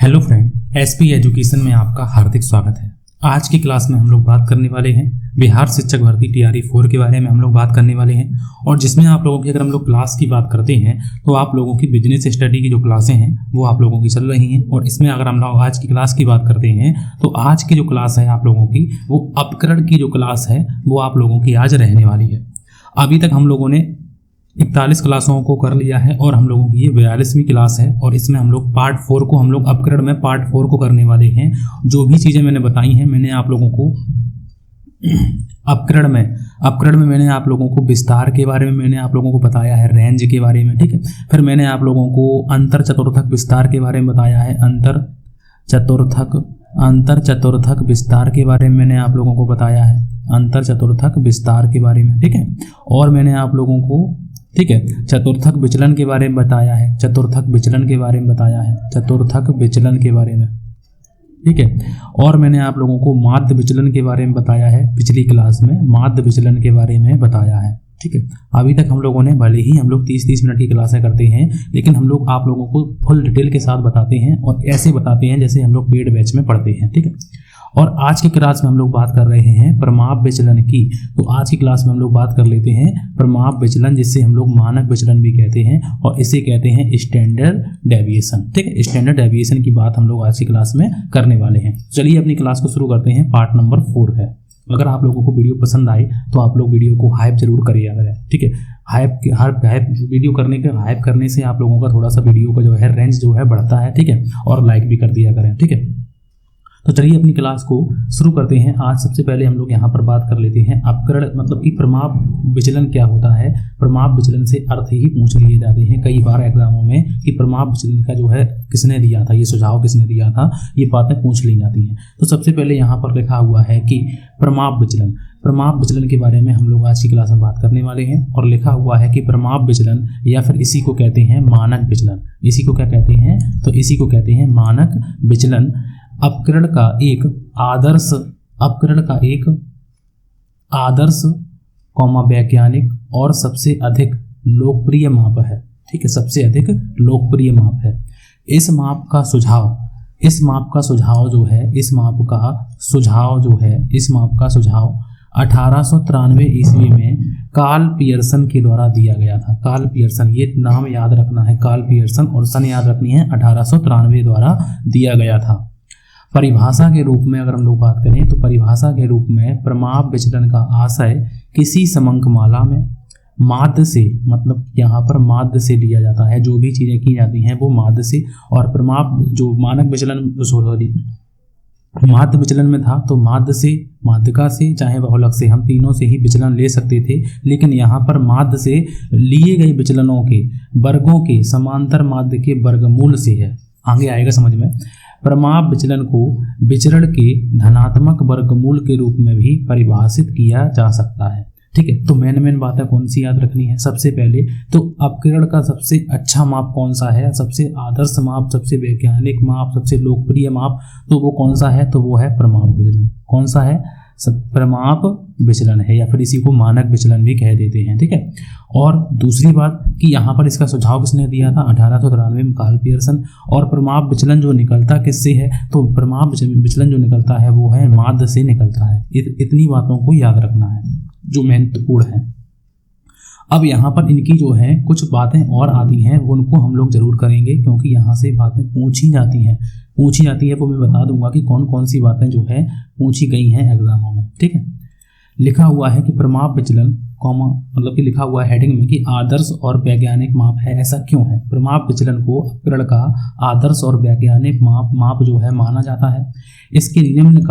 Hello friend, SP education में आपका हार्दिक स्वागत है। आज की क्लास में हम लोग बात करने वाले हैं बिहार शिक्षक भर्ती टीआरई 4 के बारे में हम लोग बात करने वाले हैं। और जिसमें आप लोगों की अगर हम लोग क्लास की बात करते हैं तो आप लोगों की बिजनेस स्टडी की जो क्लासें हैं वो आप लोगों की चल रही हैं। और इसमें अगर हम लोग आज की क्लास की बात करते हैं तो आज की जो क्लास है आप लोगों की वो अपकरण की जो क्लास है वो आप लोगों की आज रहने वाली है। अभी तक हम लोगों ने 41 क्लासों को कर लिया है और हम लोगों की ये 42वीं क्लास है। और इसमें हम लोग पार्ट 4 को हम लोग अपकरण में पार्ट 4 को करने वाले हैं। जो भी चीज़ें मैंने बताई हैं मैंने आप लोगों को अपकरण में मैंने आप लोगों को विस्तार के बारे में मैंने आप लोगों को बताया है, रेंज के बारे में, ठीक है। फिर मैंने आप लोगों को अंतर चतुर्थक विस्तार के बारे में बताया है, अंतर चतुर्थक विस्तार के बारे में मैंने आप लोगों को बताया है, अंतर चतुर्थक विस्तार के बारे में, ठीक है। और मैंने आप लोगों को, ठीक है, चतुर्थक विचलन के बारे में बताया है, चतुर्थक विचलन के बारे में बताया है, चतुर्थक विचलन के बारे में, ठीक है। और मैंने आप लोगों को माध्य विचलन के बारे में बताया है, पिछली क्लास में माध्य विचलन के बारे में बताया है, ठीक है। अभी तक हम लोगों ने, भले ही हम लोग 30-30 मिनट की क्लासें करते हैं लेकिन हम लोग आप लोगों को फुल डिटेल के साथ बताते हैं और ऐसे बताते हैं जैसे हम लोग पेड बैच में पढ़ते हैं, ठीक है। और आज की क्लास में हम लोग बात कर रहे हैं प्रमाप विचलन की। तो आज की क्लास में हम लोग बात कर लेते हैं प्रमाप विचलन, जिससे हम लोग मानक विचलन भी कहते हैं और इसे कहते हैं स्टैंडर्ड डेविएशन, ठीक है। स्टैंडर्ड डेविएशन की बात हम लोग आज की क्लास में करने वाले हैं। चलिए अपनी क्लास को शुरू करते हैं। पार्ट नंबर 4 है। अगर आप लोगों को वीडियो पसंद आए तो आप लोग वीडियो को हाइप जरूर करिएगा करें, ठीक है। हाइप वीडियो हाइप करने से आप लोगों का थोड़ा सा वीडियो का जो है रेंज जो है बढ़ता है, ठीक है। और लाइक भी कर दिया करें, ठीक है। तो चलिए अपनी क्लास को शुरू करते हैं। आज सबसे पहले हम लोग यहाँ पर बात कर लेते हैं अपकरण, मतलब कि प्रमाप विचलन क्या होता है। प्रमाप विचलन से अर्थ ही पूछ लिए जाते हैं कई बार एग्जामों में कि प्रमाप विचलन का जो है किसने दिया था, ये सुझाव किसने दिया था, ये बातें पूछ ली जाती हैं। तो सबसे पहले यहाँ पर लिखा हुआ है कि प्रमाप विचलन के बारे में हम लोग आज की क्लास में बात करने वाले हैं। और लिखा हुआ है कि प्रमाप विचलन या फिर इसी को कहते हैं मानक विचलन। इसी को क्या कहते हैं? तो इसी को कहते हैं मानक विचलन। अपकरण का एक आदर्श वैज्ञानिक और सबसे अधिक लोकप्रिय माप है, ठीक है, सबसे अधिक लोकप्रिय माप है। इस माप का सुझाव जो है 1893 ईस्वी में कार्ल पियर्सन के द्वारा दिया गया था। कार्ल पियर्सन, ये नाम याद रखना है, कार्ल पियर्सन, और सन याद रखनी है, 1893 द्वारा दिया गया था। परिभाषा के रूप में अगर हम लोग बात करें तो परिभाषा के रूप में प्रमाप विचलन का आशय किसी समंकमाला में माध्य से, मतलब यहाँ पर माध्य से लिया जाता है, जो भी चीज़ें की जाती हैं वो माध्य से। और प्रमाप जो मानक विचलन माध्य विचलन में था तो माध्य से, माध्यिका से, चाहे बहुलक से, हम तीनों से ही विचलन ले सकते थे। लेकिन यहाँ पर माध्य से लिए गए विचलनों के वर्गों के समांतर माध्य के वर्गमूल से है। आगे आएगा समझ में। प्रमाप विचलन को विचरण के धनात्मक वर्गमूल के रूप में भी परिभाषित किया जा सकता है, ठीक है। तो मेन बातें कौन सी याद रखनी है? सबसे पहले तो अपकरण का सबसे अच्छा माप कौन सा है, सबसे आदर्श माप, सबसे वैज्ञानिक माप, सबसे लोकप्रिय माप, तो वो कौन सा है? तो वो है प्रमाप विचलन। कौन सा है? प्रमाप विचलन है, या फिर इसी को मानक विचलन भी कह देते हैं, ठीक है। और दूसरी बात कि यहाँ पर इसका सुझाव किसने दिया था? 1893 में कार्ल पियर्सन। और प्रमाप विचलन जो निकलता किससे है? तो प्रमाप विचलन जो निकलता है वो है माध्य से निकलता है। इतनी बातों को याद रखना है जो महत्वपूर्ण है। अब यहाँ पर इनकी जो है कुछ बातें और आती हैं, उनको हम लोग जरूर करेंगे क्योंकि यहाँ से बातें पूछी जाती हैं वो मैं बता दूंगा कि कौन कौन सी बातें जो है पूछी गई हैं एग्जामों में, ठीक है। लिखा हुआ है कि प्रमाप विचलन मतलब कि लिखा हुआ है हेडिंग में कि आदर्श और वैज्ञानिक माप है। ऐसा क्यों है? प्रमाप विचलन को अपकरण का आदर्श और वैज्ञानिक माप जो है माना जाता है। इसके निम्न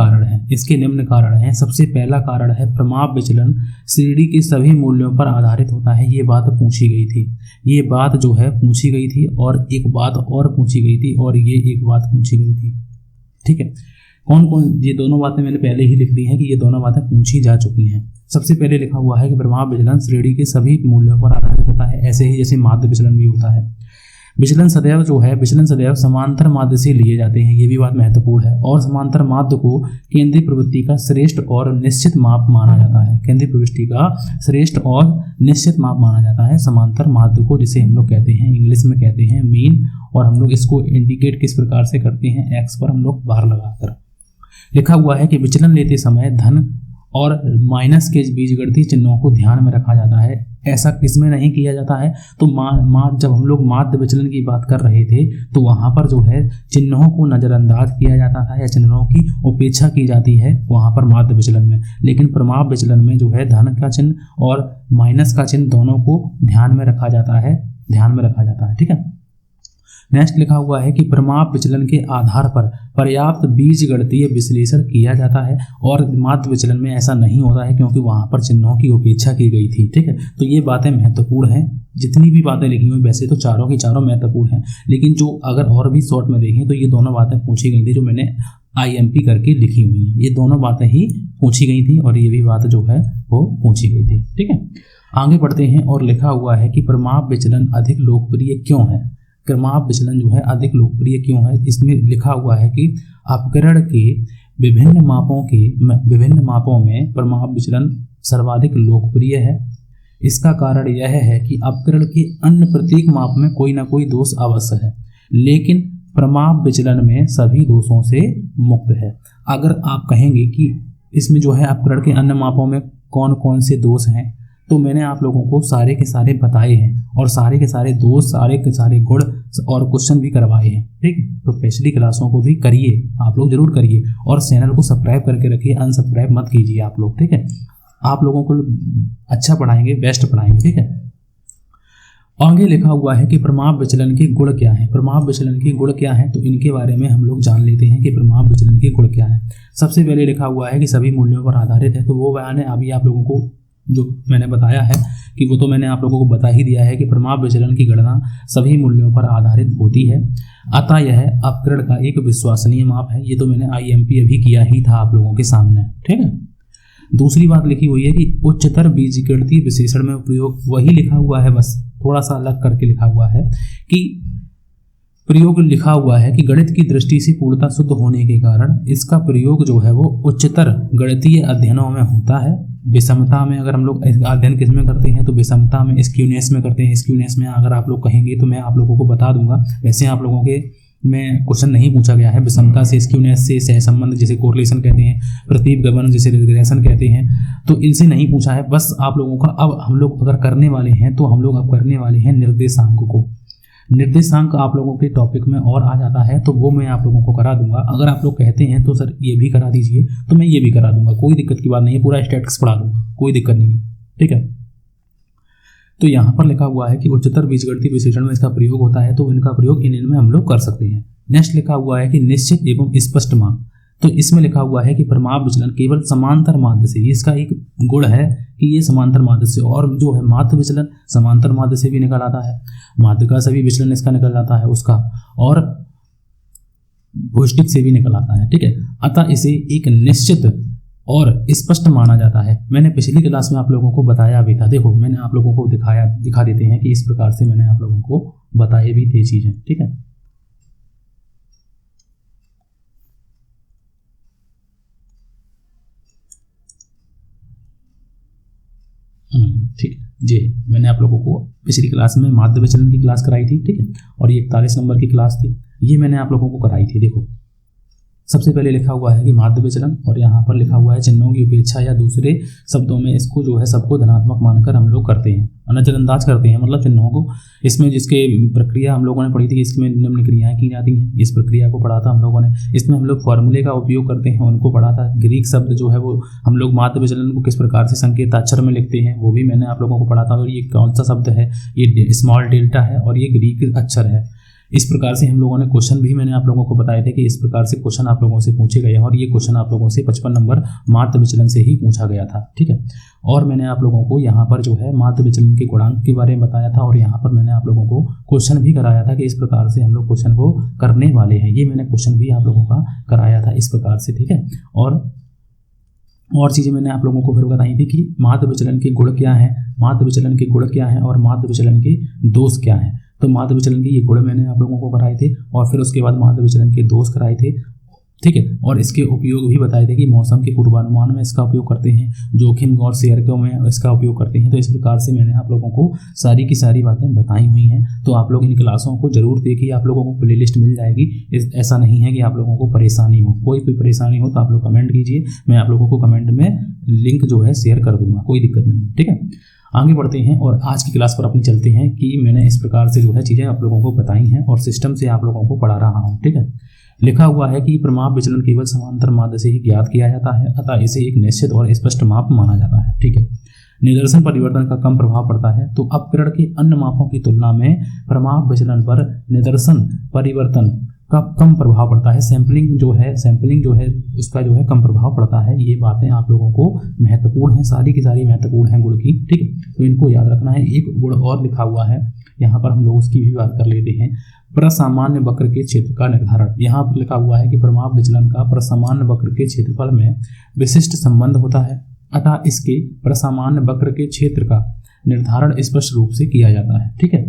कारण हैं। सबसे पहला कारण है प्रमाप विचलन श्रेणी के सभी मूल्यों पर आधारित होता है। ये बात पूछी गई थी, और एक बात और पूछी गई थी, और ये एक बात पूछी गई थी, ठीक है। कौन ये दोनों बातें मैंने पहले ही लिख दी हैं कि ये दोनों बातें पूछी जा चुकी हैं। सबसे पहले लिखा हुआ है कि प्रमाप विचलन श्रेणी के सभी मूल्यों पर आधारित होता है, ऐसे ही जैसे माध्य विचलन भी होता है। विचलन सदैव जो है, विचलन सदैव समांतर माध्य से लिए जाते हैं, ये भी बात महत्वपूर्ण है। और समांतर माध्य को केंद्रीय प्रवृत्ति का श्रेष्ठ और निश्चित माप माना जाता है। केंद्रीय प्रवृत्ति का श्रेष्ठ और निश्चित माप माना जाता है समांतर माध्य को, जिसे हम लोग कहते हैं, इंग्लिश में कहते हैं मीन। और हम लोग इसको इंडिकेट किस प्रकार से करते हैं, एक्स पर हम लोग बार लगाकर। लिखा हुआ है कि विचलन लेते समय धन और माइनस के बीजगणितीय चिन्हों को ध्यान में रखा जाता है। ऐसा किसमें नहीं किया जाता है, तो जब हम लोग माध्य विचलन की बात कर रहे थे तो वहाँ पर जो है चिन्हों को नज़रअंदाज किया जाता था या चिन्हों की उपेक्षा की जाती है वहाँ पर माध्य विचलन में। लेकिन प्रमाप विचलन में जो है धन का चिन्ह और माइनस का चिन्ह दोनों को ध्यान में रखा जाता है, ठीक है। नेक्स्ट लिखा हुआ है कि प्रमाप विचलन के आधार पर पर्याप्त बीजगणितीय विश्लेषण किया जाता है, और माध्य विचलन में ऐसा नहीं होता है क्योंकि वहाँ पर चिन्हों की उपेक्षा की गई थी, ठीक है। तो ये बातें महत्वपूर्ण हैं, जितनी भी बातें लिखी हुई वैसे तो चारों की चारों महत्वपूर्ण हैं, लेकिन जो अगर और भी शॉर्ट में देखें तो ये दोनों बातें पूछी गई थी जो मैंने IMP करके लिखी हुई हैं। ये दोनों बातें ही पूछी गई थी और ये भी बात जो है वो पूछी गई थी, ठीक है। आगे बढ़ते हैं और लिखा हुआ है कि प्रमाप विचलन अधिक लोकप्रिय क्यों है। प्रमाप विचलन जो है अधिक लोकप्रिय क्यों है, इसमें लिखा हुआ है कि अपकरण के विभिन्न मापों में प्रमाप विचलन सर्वाधिक लोकप्रिय है। इसका कारण यह है कि अपकरण के अन्य प्रत्येक माप में कोई ना कोई दोष अवश्य है, लेकिन प्रमाप विचलन में सभी दोषों से मुक्त है। अगर आप कहेंगे कि इसमें जो है अपकरण के अन्य मापों में कौन कौन से दोष हैं, तो मैंने आप लोगों को सारे के सारे बताए हैं और सारे के सारे दोष, सारे के सारे गुण और क्वेश्चन भी करवाए हैं, ठीक है। तो पिछली क्लासों को भी करिए, आप लोग जरूर करिए, और चैनल को सब्सक्राइब करके रखिए, अनसब्सक्राइब मत कीजिए आप लोग, ठीक है। आप लोगों को अच्छा पढ़ाएंगे, बेस्ट पढ़ाएंगे, ठीक है। आगे लिखा हुआ है कि प्रमाप विचलन के गुण क्या है। प्रमाप विचलन के गुण क्या है, तो इनके बारे में हम लोग जान लेते हैं कि प्रमाप विचलन के गुण क्या है। सबसे पहले लिखा हुआ है कि सभी मूल्यों पर आधारित है, तो वो बयान है अभी आप लोगों को जो मैंने बताया है कि वो तो मैंने आप लोगों को बता ही दिया है कि प्रमाप विचलन की गणना सभी मूल्यों पर आधारित होती है, अतः यह अपकरण का एक विश्वसनीय माप है। ये तो मैंने IMP अभी किया ही था आप लोगों के सामने, ठीक है। दूसरी बात लिखी हुई है कि उच्चतर बीजगणितीय विश्लेषण में प्रयोग, वही लिखा हुआ है, बस थोड़ा सा अलग करके लिखा हुआ है कि प्रयोग लिखा हुआ है कि गणित की दृष्टि से पूर्णता शुद्ध होने के कारण इसका प्रयोग जो है वो उच्चतर गणितीय अध्ययनों में होता है। विषमता में अगर हम लोग अध्ययन किस में करते हैं, तो विषमता में, स्क्यूनेस में करते हैं। स्क्यूनेस में अगर आप लोग कहेंगे तो मैं आप लोगों को बता दूंगा, वैसे आप लोगों के में क्वेश्चन नहीं पूछा गया है। विषमता से, स्क्यूनेस से, सहसंबंध जिसे कोरिलेशन कहते हैं, प्रतीप गमन जिसे रिग्रेशन कहते हैं, तो इनसे नहीं पूछा है। बस आप लोगों का अब हम लोग अगर करने वाले हैं तो हम लोग अब करने वाले हैं निर्देशांक को। निर्देशांक आप लोगों के टॉपिक में और आ जाता है तो वो मैं आप लोगों को करा दूंगा। अगर आप लोग कहते हैं तो सर ये भी करा दीजिए, तो मैं ये भी करा दूंगा, कोई दिक्कत की बात नहीं है। पूरा स्टैटिस्टिक्स पढ़ा दूंगा, कोई दिक्कत नहीं है, ठीक है। तो यहाँ पर लिखा हुआ है कि उच्चतर बीजगणितीय विश्लेषण में इसका प्रयोग होता है, तो इनका प्रयोग इनमें हम लोग कर सकते हैं। नेक्स्ट लिखा हुआ है कि निश्चित एवं स्पष्ट माप, तो इसमें लिखा हुआ है कि प्रमाप विचलन केवल समांतर माध्य से, इसका एक गुण है कि ये समांतर माध्य से, और जो है माध्य विचलन समांतर माध्य से भी निकल आता है, माध्य का सभी विचलन इसका निकल आता है उसका, और भौतिक से भी निकल आता है, ठीक है। अतः इसे एक निश्चित और स्पष्ट माना जाता है। मैंने पिछली क्लास में आप लोगों को बताया भी था, देखो मैंने आप लोगों को दिखा देते हैं कि इस प्रकार से मैंने आप लोगों को बताई भी थी चीजें, ठीक है। ठीक है जी, मैंने आप लोगों को पिछली क्लास में माध्य विचलन की क्लास कराई थी, ठीक है, और ये 41 नंबर की क्लास थी, ये मैंने आप लोगों को कराई थी। देखो सबसे पहले लिखा हुआ है कि माध्य विचलन, और यहाँ पर लिखा हुआ है चिन्हों की उपेक्षा, या दूसरे शब्दों में इसको जो है सबको धनात्मक मानकर हम लोग करते हैं, नजरअंदाज करते हैं, मतलब चिन्हों को। इसमें जिसके प्रक्रिया हम लोगों ने पढ़ी थी, इसमें निम्न क्रियाएं की जाती हैं, इस प्रक्रिया को पढ़ा था हम लोगों ने। इसमें हम लोग फॉर्मूले का उपयोग करते हैं, उनको पढ़ा था। ग्रीक शब्द जो है वो हम लोग माध्य विचलन को किस प्रकार से संकेताक्षर में लिखते हैं वो भी मैंने आप लोगों को पढ़ा था। और ये कौन सा शब्द है, ये स्मॉल डेल्टा है और ये ग्रीक अक्षर है। इस प्रकार से हम लोगों ने क्वेश्चन भी मैंने आप लोगों को बताए थे कि इस प्रकार से क्वेश्चन आप लोगों से पूछे गए हैं, और ये क्वेश्चन आप लोगों से 55 नंबर माध्य विचलन से ही पूछा गया था, ठीक है। और मैंने आप लोगों को यहाँ पर जो है माध्य विचलन के गुणांक के बारे में बताया था, और यहाँ पर मैंने आप लोगों को क्वेश्चन भी कराया था कि इस प्रकार से हम लोग क्वेश्चन को करने वाले हैं। ये मैंने क्वेश्चन भी आप लोगों का कराया था इस प्रकार से, ठीक है। और चीज़ें मैंने आप लोगों को फिर बताई थी कि माध्य विचलन के गुण क्या हैं, माध्य विचलन के गुण क्या हैं और माध्य विचलन के दोष क्या हैं। तो माध्य विचलन के ये गुण मैंने आप लोगों को कराए थे और फिर उसके बाद माध्य विचलन के दोष कराए थे, ठीक है, और इसके उपयोग भी बताए थे कि मौसम के पूर्वानुमान में इसका उपयोग करते हैं, जोखिम और शेयरों में इसका उपयोग करते हैं। तो इस प्रकार से मैंने आप लोगों को सारी की सारी बातें बताई हुई हैं। तो आप लोग इन क्लासों को जरूर देखिए, आप लोगों को प्लेलिस्ट मिल जाएगी। ऐसा नहीं है कि आप लोगों को परेशानी हो, कोई भी परेशानी हो तो आप लोग कमेंट कीजिए, मैं आप लोगों को कमेंट में लिंक जो है शेयर कर दूंगा, कोई दिक्कत नहीं, ठीक है। आगे बढ़ते हैं और आज की क्लास पर अपनी चलते हैं कि मैंने इस प्रकार से जो है चीज़ें आप लोगों को बताई हैं और सिस्टम से आप लोगों को पढ़ा रहा हूँ, ठीक है। लिखा हुआ है कि प्रमाप विचलन केवल समांतर माध्य से ही ज्ञात किया जाता है, अतः इसे एक निश्चित और स्पष्ट माप माना जाता है, ठीक है। निदर्शन परिवर्तन का कम प्रभाव पड़ता है, तो अपकरण के अन्य मापों की तुलना में प्रमाप विचलन पर निदर्शन परिवर्तन का कम प्रभाव पड़ता है। सैंपलिंग जो है उसका जो है कम प्रभाव पड़ता है। ये बातें आप लोगों को महत्वपूर्ण हैं, सारी की सारी महत्वपूर्ण हैं गुण की, ठीक है, तो इनको याद रखना है। एक गुण और लिखा हुआ है यहाँ पर, हम लोग उसकी भी बात कर लेते हैं। प्रसामान्य वक्र के क्षेत्र का निर्धारण। यहाँ पर लिखा हुआ है कि प्रमाप विचलन का प्रसामान्य वक्र के क्षेत्रफल में विशिष्ट संबंध होता है, अतः इसके प्रसामान्य वक्र के क्षेत्र का निर्धारण स्पष्ट रूप से किया जाता है, ठीक है।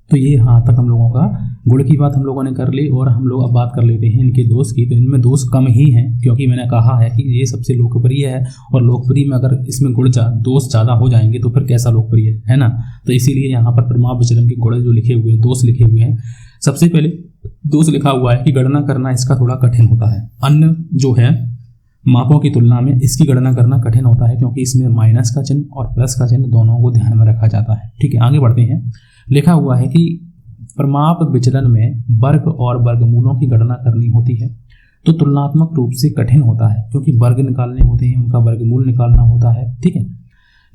तो ये यहाँ तक हम लोगों का गुण की बात हम लोगों ने कर ली और हम लोग अब बात कर लेते हैं इनके दोष की। तो इनमें दोष कम ही हैं, क्योंकि मैंने कहा है कि ये सबसे लोकप्रिय है और लोकप्रिय में अगर इसमें दोष ज़्यादा हो जाएंगे तो फिर कैसा लोकप्रिय है ना। तो इसीलिए यहाँ पर प्रमाप विचलन के गुण जो लिखे हुए हैं, दोष लिखे हुए हैं। सबसे पहले दोष लिखा हुआ है कि गणना करना इसका थोड़ा कठिन होता है। अन्य जो है मापों की तुलना में इसकी गणना करना कठिन होता है, क्योंकि इसमें माइनस का चिन्ह और प्लस का चिन्ह दोनों को ध्यान में रखा जाता है, ठीक है। आगे बढ़ते हैं। लिखा हुआ है कि प्रमाप विचलन में वर्ग और वर्गमूलों की गणना करनी होती है, तो तुलनात्मक रूप से कठिन होता है, क्योंकि वर्ग निकालने होते हैं, उनका वर्गमूल निकालना होता है, ठीक है।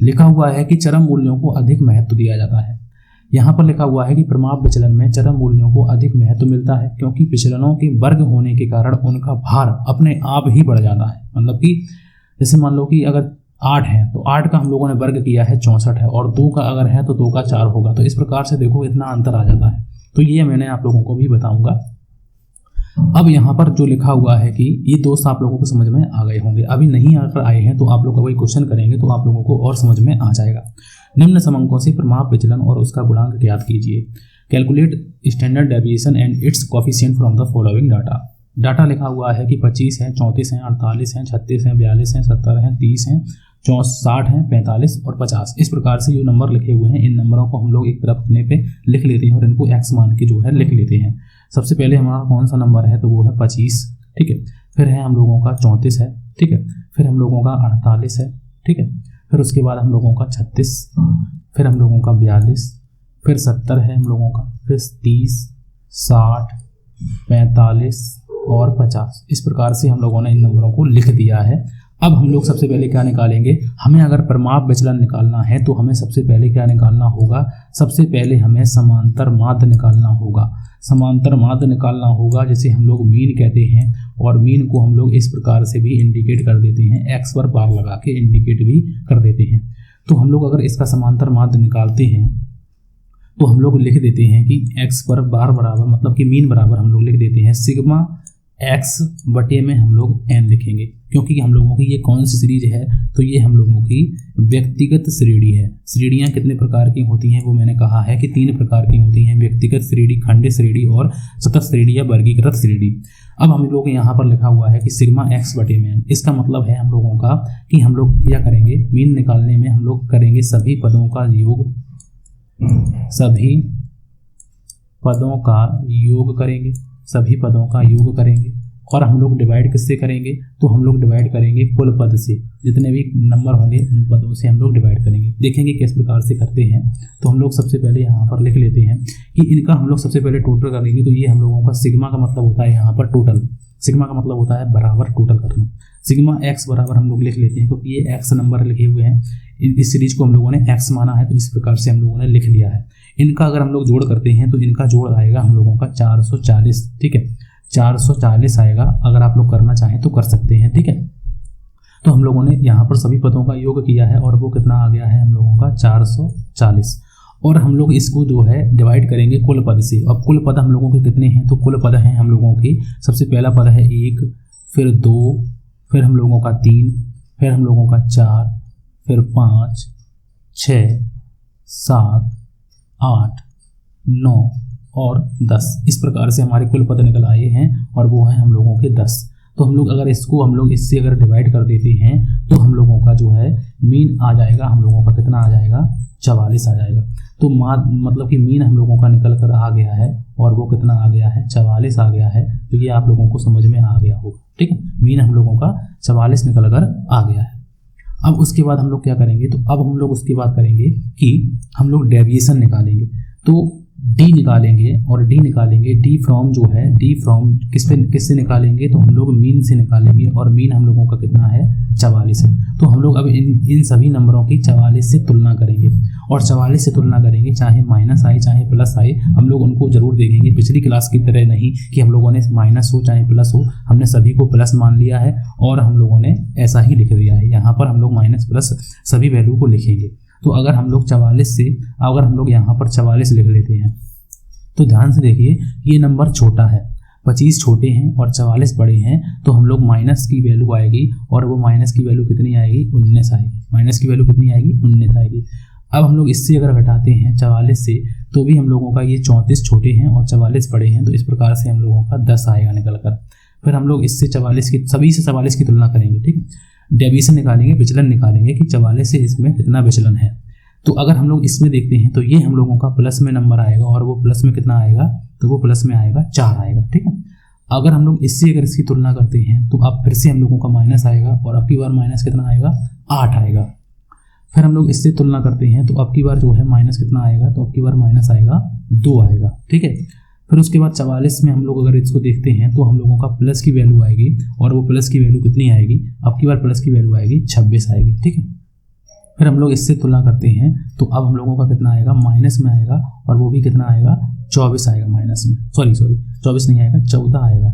लिखा हुआ है कि चरम मूल्यों को अधिक महत्व दिया जाता है। यहाँ पर लिखा हुआ है कि प्रमाप विचलन में चरम मूल्यों को अधिक महत्व मिलता है, क्योंकि विचलनों के वर्ग होने के कारण उनका भार अपने आप ही बढ़ जाता है। मतलब कि जैसे मान लो कि अगर 8 है तो 8 का हम लोगों ने वर्ग किया है 64 है, और 2 का अगर है तो 2 का 4 होगा। तो इस प्रकार से देखो इतना अंतर आ जाता है। तो ये मैंने आप लोगों को भी बताऊंगा। अब यहाँ पर जो लिखा हुआ है कि ये दोस्त आप लोगों को समझ में आ गए होंगे, अभी नहीं अगर आए हैं तो आप लोग कोई क्वेश्चन करेंगे तो आप लोगों को और समझ में आ जाएगा। निम्न समंकों से प्रमाप विचलन और उसका गुणांक ज्ञात कीजिए। Calculate standard deviation and it's coefficient from the following data लिखा हुआ है कि 25 है, 34 है, 48 है, 36 है, 42 है, 70 है, 30 है, 60 है, 45 और 50। इस प्रकार से जो नंबर लिखे हुए हैं इन नंबरों को हम लोग एक तरफ अपने पे लिख लेते हैं और इनको x मान के जो है लिख लेते हैं। सबसे पहले हमारा कौन सा नंबर है तो वो है 25, ठीक है। फिर है हम लोगों का 34 है, ठीक है। फिर हम लोगों का 48 है, ठीक है। फिर उसके बाद हम लोगों का 36, फिर हम लोगों का 42, फिर 70 है हम लोगों का, फिर 30, 60, 45 और 50। इस प्रकार से हम लोगों ने इन नंबरों को लिख दिया है। अब हम लोग सबसे पहले क्या निकालेंगे, हमें अगर प्रमाप विचलन निकालना है तो हमें सबसे पहले क्या निकालना होगा, सबसे पहले हमें समांतर माध्य निकालना होगा। समांतर माध्य निकालना होगा जिसे हम लोग मीन कहते हैं, और मीन को हम लोग इस प्रकार से भी इंडिकेट कर देते हैं, एक्स पर बार लगा के इंडिकेट भी कर देते हैं। तो हम लोग अगर इसका समांतर माध्य निकालते हैं तो हम लोग लिख देते हैं कि एक्स पर बार बराबर, मतलब कि मीन बराबर हम लोग लिख देते हैं सिग्मा एक्स बटे में हम लोग एन लिखेंगे, क्योंकि हम लोगों की ये कौन सी सीरीज है तो ये हम लोगों की व्यक्तिगत श्रेणी है। श्रेणियाँ कितने प्रकार की होती हैं वो मैंने कहा है कि 3 प्रकार की होती हैं, व्यक्तिगत श्रेणी, खंडित श्रेणी और सतत श्रेणी या वर्गीकृत श्रेणी। अब हम लोग यहाँ पर लिखा हुआ है कि सिग्मा एक्स बटे में एन, इसका मतलब है हम लोगों का कि हम लोग क्या करेंगे, मीन निकालने में हम लोग करेंगे सभी पदों का योग, सभी पदों का योग करेंगे, सभी पदों का योग करेंगे। और हम लोग डिवाइड किससे करेंगे, तो हम लोग डिवाइड करेंगे कुल पद से, जितने भी नंबर होंगे उन पदों से हम लोग डिवाइड करेंगे। देखेंगे किस प्रकार से करते हैं। तो हम लोग सबसे पहले यहाँ पर लिख लेते हैं कि इनका हम लोग सबसे पहले टोटल करेंगे। तो ये हम लोगों का सिग्मा का मतलब होता है यहाँ पर टोटल, सिग्मा का मतलब होता है बराबर टोटल करना। सिग्मा एक्स बराबर हम लोग लिख लेते हैं, क्योंकि ये एक्स नंबर लिखे हुए हैं, इस सीरीज को हम लोगों ने एक्स माना है, तो इस प्रकार से हम लोगों ने लिख लिया है। इनका अगर हम लोग जोड़ करते हैं तो इनका जोड़ आएगा हम लोगों का 440, ठीक है, 440 आएगा। अगर आप लोग करना चाहें तो कर सकते हैं, ठीक है। तो हम लोगों ने यहाँ पर सभी पदों का योग किया है और वो कितना आ गया है हम लोगों का 440। और हम लोग इसको जो है डिवाइड करेंगे कुल पद से। अब कुल पद हम लोगों के कितने हैं, तो कुल पद हैं हम लोगों की, सबसे पहला पद है 1, फिर 2, फिर हम लोगों का 3, फिर हम लोगों का 4, फिर 5, 6, 7, 8, 9 और 10, इस प्रकार से हमारे कुल पद निकल आए हैं और वो हैं हम लोगों के 10। तो हम लोग अगर इसको हम लोग इससे अगर डिवाइड कर देते हैं तो हम लोगों का जो है मीन आ जाएगा, हम लोगों का कितना आ जाएगा, 44 आ जाएगा। तो मतलब कि मीन हम लोगों का निकल कर आ गया है और वो कितना आ गया है, 44 आ गया है। तो ये आप लोगों को समझ में आ गया होगा, ठीक है। मीन हम लोगों का 44 निकल कर आ गया है। अब उसके बाद हम लोग क्या करेंगे, तो अब हम लोग उसके बाद करेंगे कि हम लोग डेविएशन निकालेंगे। तो डी निकालेंगे और डी निकालेंगे, डी फ्रॉम जो है, डी फ्रॉम किससे निकालेंगे, तो हम लोग मीन से निकालेंगे और मीन हम लोगों का कितना है, 44 है। तो हम लोग अब इन सभी नंबरों की 44 से तुलना करेंगे और 44 से तुलना करेंगे, चाहे माइनस आए चाहे प्लस आए, हम लोग उनको जरूर देखेंगे। पिछली क्लास की तरह नहीं कि हम लोगों ने माइनस हो चाहे प्लस हो, हमने सभी को प्लस मान लिया है और हम लोगों ने ऐसा ही लिख दिया है। यहाँ पर हम लोग माइनस प्लस सभी वैल्यू को लिखेंगे। तो अगर हम लोग 44 से, अगर हम लोग यहाँ पर 44 लिख लेते हैं तो ध्यान से देखिए, ये नंबर छोटा है, 25 छोटे हैं और 44 बड़े हैं, तो हम लोग माइनस की वैल्यू आएगी और वो माइनस की वैल्यू कितनी आएगी, 19 आएगी। माइनस की वैल्यू कितनी आएगी, 19 आएगी। अब हम लोग इससे अगर घटाते हैं 44 से, तो भी हम लोगों का ये 34 छोटे हैं और 44 बड़े हैं, तो इस प्रकार से हम लोगों का 10 आएगा निकल कर। फिर हम लोग इससे 44 की, सभी से 44 की तुलना करेंगे, ठीक है। डेविएशन निकालेंगे, विचलन निकालेंगे कि 44 से इसमें कितना विचलन है। तो अगर हम लोग इसमें देखते हैं तो ये हम लोगों का प्लस में नंबर आएगा और वो प्लस में कितना आएगा, तो वो प्लस में आएगा 4 आएगा, ठीक है। अगर हम लोग इससे अगर इसकी तुलना करते हैं तो अब फिर से हम लोगों का माइनस आएगा और अब की बार माइनस कितना आएगा, 8 आएगा। फिर हम लोग इससे तुलना करते हैं तो अब की बार जो है माइनस कितना आएगा, तो अब की बार माइनस आएगा 2 आएगा, ठीक है। फिर उसके बाद 44 में हम लोग अगर इसको देखते हैं तो हम लोगों का प्लस की वैल्यू आएगी और वो प्लस की वैल्यू कितनी आएगी, अब की बार प्लस की वैल्यू आएगी 26 आएगी, ठीक है। फिर हम लोग इससे तुलना करते हैं तो अब हम लोगों का कितना आएगा, माइनस में आएगा और वो भी कितना आएगा, 24 आएगा माइनस में, सॉरी 24 नहीं आएगा, 14 आएगा,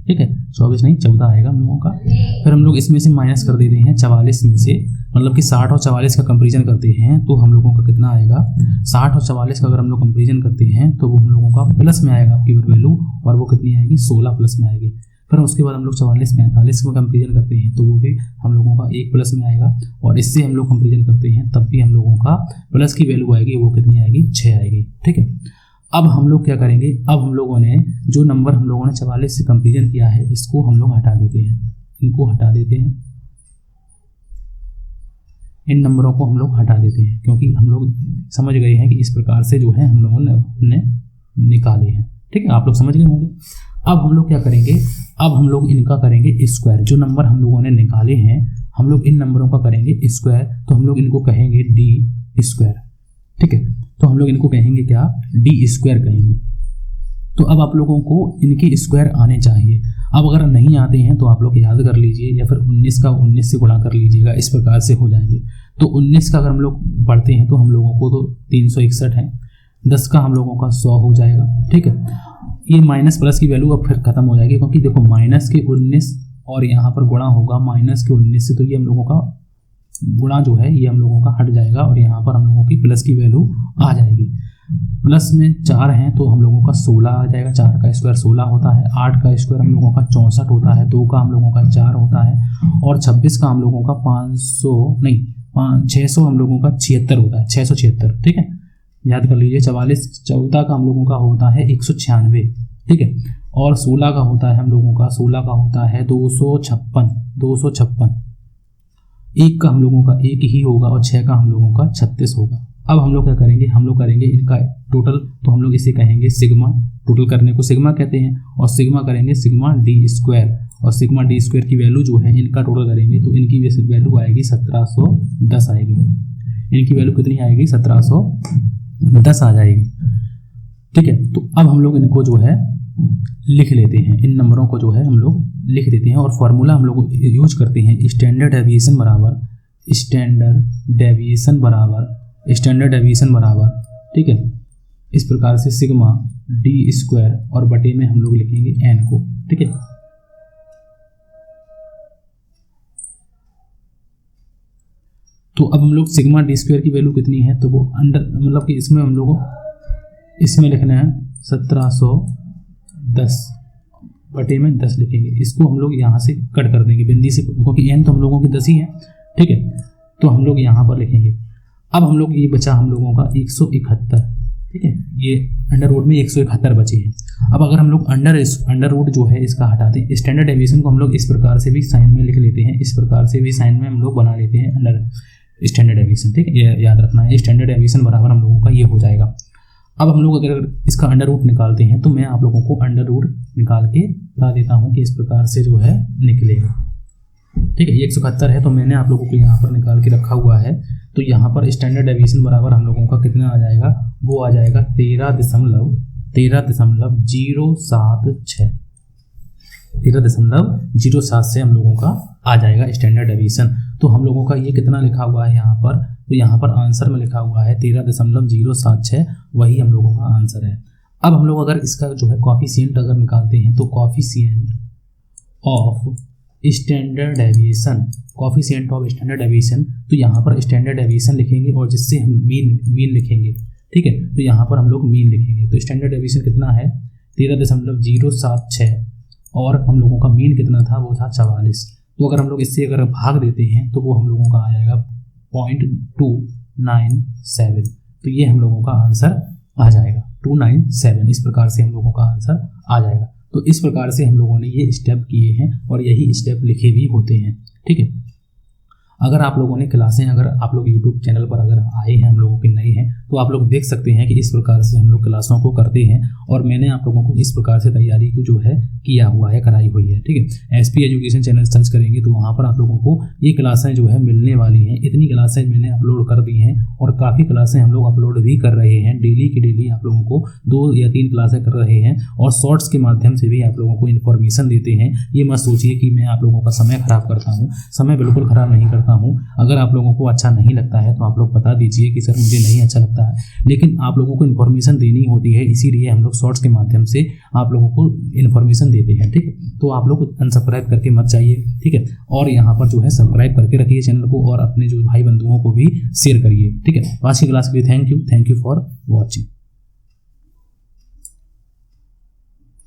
ठीक है। 24 नहीं 14 आएगा हम लोगों का। फिर हम लोग इसमें से माइनस कर देते हैं 44 में से, मतलब कि 60 और 44 का कंपेरिजन करते हैं तो हम लोगों का कितना आएगा, 60 और 44 का अगर हम लोग कंपेरिजन करते हैं तो वो हम लोगों का प्लस में आएगा आपकी वैल्यू और वो कितनी आएगी, 16 प्लस में आएगी। फिर उसके बाद हम लोग 44 में 45 का कंपेरिजन करते हैं तो वो भी हम लोगों का 1 प्लस में आएगा और इससे हम लोग कंपेरिजन करते हैं तब भी हम लोगों का प्लस की वैल्यू आएगी, वो कितनी आएगी, 6 आएगी, ठीक है। अब हम लोग क्या करेंगे, अब हम लोगों ने जो नंबर हम लोगों ने 44 से कंपेरिजन किया है इसको हम लोग हटा देते हैं, इनको हटा देते हैं, इन नंबरों को हम लोग हटा देते हैं क्योंकि हम लोग समझ गए हैं कि इस प्रकार से जो है हम लोगों ने निकाले हैं, ठीक है। आप लोग समझ गए होंगे। अब हम लोग क्या करेंगे, अब हम लोग इनका करेंगे स्क्वायर। जो नंबर हम लोगों ने निकाले हैं हम लोग इन नंबरों का करेंगे स्क्वायर, तो हम लोग इनको कहेंगे डी स्क्वायर, ठीक है। तो हम लोग इनको कहेंगे क्या, डी स्क्वायर कहेंगे। तो अब आप लोगों को इनके स्क्वायर आने चाहिए। अब अगर नहीं आते हैं तो आप लोग याद कर लीजिए या फिर 19 का 19 से गुणा कर लीजिएगा, इस प्रकार से हो जाएंगे। तो 19 का अगर हम लोग बढ़ते हैं तो हम लोगों को तो 361 है, 10 का हम लोगों का 100 हो जाएगा, ठीक है। ये माइनस प्लस की वैल्यू अब फिर खत्म हो जाएगी क्योंकि देखो माइनस के 19 और यहाँ पर गुणा होगा माइनस के 19 से, तो ये हम लोगों का गुणा जो है ये हम लोगों का हट जाएगा और यहाँ पर हम लोगों की प्लस की वैल्यू आ जाएगी। प्लस में 4 हैं तो हम लोगों का 16 आ जाएगा, 4 का स्क्वायर 16 होता है, 8 का स्क्वायर हम लोगों का 64 होता है, 2 का हम लोगों का 4 होता है और 26 का हम लोगों का 600 हम लोगों का 76 होता है, 676, ठीक है। याद कर लीजिए। 44 14 का हम लोगों का होता है 196, ठीक है। और 16 का होता है हम लोगों का 256। 1 का हम लोगों का 1 ही होगा और 6 का हम लोगों का 36 होगा। अब हम लोग क्या करेंगे, हम लोग करेंगे इनका टोटल, तो हम लोग इसे कहेंगे सिग्मा। टोटल करने को सिग्मा कहते हैं और सिग्मा करेंगे सिग्मा डी स्क्वायर, और सिग्मा डी स्क्वायर की वैल्यू जो है इनका टोटल करेंगे तो इनकी वैल्यू आएगी 1710 आएगी। इनकी वैल्यू कितनी आएगी, 1710 आ जाएगी, ठीक है। तो अब हम लोग इनको जो है लिख लेते हैं, इन नंबरों को जो है हम लोग लिख देते हैं और फॉर्मूला हम लोग यूज करते हैं स्टैंडर्ड डेविएशन बराबर, ठीक है। इस प्रकार से सिग्मा डी स्क्वायर और बटे में हम लोग लिखेंगे एन को, ठीक है। तो अब हम लोग सिग्मा डी स्क्वायर की वैल्यू कितनी है, तो वो अंडर मतलब कि इसमें हम लोग इसमें लिखना है 1710 बटे में 10 लिखेंगे। इसको हम लोग यहाँ से कट कर देंगे बिंदी से, क्योंकि एन तो हम लोगों की 10 ही है, ठीक है। तो हम लोग यहाँ पर लिखेंगे। अब हम लोग ये बचा हम लोगों का 171, ठीक है, ये अंडर रूट में 171 बचे हैं। अब अगर हम लोग अंडर रूट जो है इसका हटाते हैं, स्टैंडर्ड डेविएशन को हम लोग इस प्रकार से भी साइन में लिख लेते हैं, इस प्रकार से भी साइन में हम लोग बना लेते हैं अंडर स्टैंडर्ड डेविएशन। ठीक है, ये याद रखना है, स्टैंडर्ड डेविएशन बराबर हम लोगों का ये हो जाएगा। अब हम लोग अगर इसका अंडर रूट निकालते हैं तो मैं आप लोगों को अंडर रूट निकाल के बता देता हूँ कि इस प्रकार से जो है निकलेगा। ठीक है, 171 है तो मैंने आप लोगों को यहाँ पर निकाल के रखा हुआ है। तो यहाँ पर स्टैंडर्ड डेविएशन बराबर हम लोगों का कितना आ जाएगा, वो आ जाएगा 13.076 से हम लोगों का आ जाएगा स्टैंडर्ड डेविएशन। तो हम लोगों का ये कितना लिखा हुआ है यहाँ पर, तो यहाँ पर आंसर में लिखा हुआ है 13.076, वही हम लोगों का आंसर है। अब हम लोग अगर इसका जो है कॉफिशिएंट अगर निकालते हैं तो कॉफिशिएंट ऑफ स्टैंडर्ड डेविएशन, तो यहाँ पर स्टैंडर्ड डेविएशन लिखेंगे और जिससे हम मीन लिखेंगे। ठीक है, तो यहाँ पर हम लोग मीन लिखेंगे। तो स्टैंडर्ड डेविएशन कितना है 13.076 और हम लोगों का मीन कितना था, वो था 44। तो अगर हम लोग इससे अगर भाग देते हैं तो वो हम लोगों का आ जाएगा 0.297। तो ये हम लोगों का आंसर आ जाएगा 297। इस प्रकार से हम लोगों का आंसर आ जाएगा। तो इस प्रकार से हम लोगों ने ये स्टेप किए हैं और यही स्टेप लिखे भी होते हैं। ठीक है, अगर आप लोगों ने क्लासें, अगर आप लोग यूट्यूब चैनल पर अगर आए हैं, हम लोगों के नए हैं, तो आप लोग देख सकते हैं कि इस प्रकार से हम लोग क्लासों को करते हैं और मैंने आप लोगों को इस प्रकार से तैयारी को जो है किया हुआ है, कराई हुई है। ठीक है, एसपी एजुकेशन चैनल सर्च करेंगे तो वहाँ पर आप लोगों को ये क्लासें जो है मिलने वाली हैं। इतनी क्लासें मैंने अपलोड कर दी हैं और काफ़ी क्लासें हम लोग अपलोड भी कर रहे हैं। डेली की डेली आप लोगों को 2 या 3 क्लासें कर रहे हैं और शॉर्ट्स के माध्यम से भी आप लोगों को इन्फॉर्मेशन देते हैं। ये मत सोचिए कि मैं आप लोगों का समय ख़राब करता हूँ, समय बिल्कुल ख़राब नहीं करता हूँ। अगर आप लोगों को अच्छा नहीं लगता है तो आप लोग बता दीजिए कि सर मुझे नहीं अच्छा लगता है, लेकिन आप लोगों को इन्फॉर्मेशन देनी होती है, इसीलिए हम लोग शॉर्ट्स के माध्यम से आप लोगों को इन्फॉर्मेशन देते हैं। ठीक है, तो आप लोग अनसब्सक्राइब करके मत जाइए। ठीक है, और यहाँ पर जो है सब्सक्राइब करके रखिए चैनल को और अपने जो भाई बंधुओं को भी शेयर करिए। ठीक है, आज की क्लास के लिए थैंक यू फॉर वॉचिंग।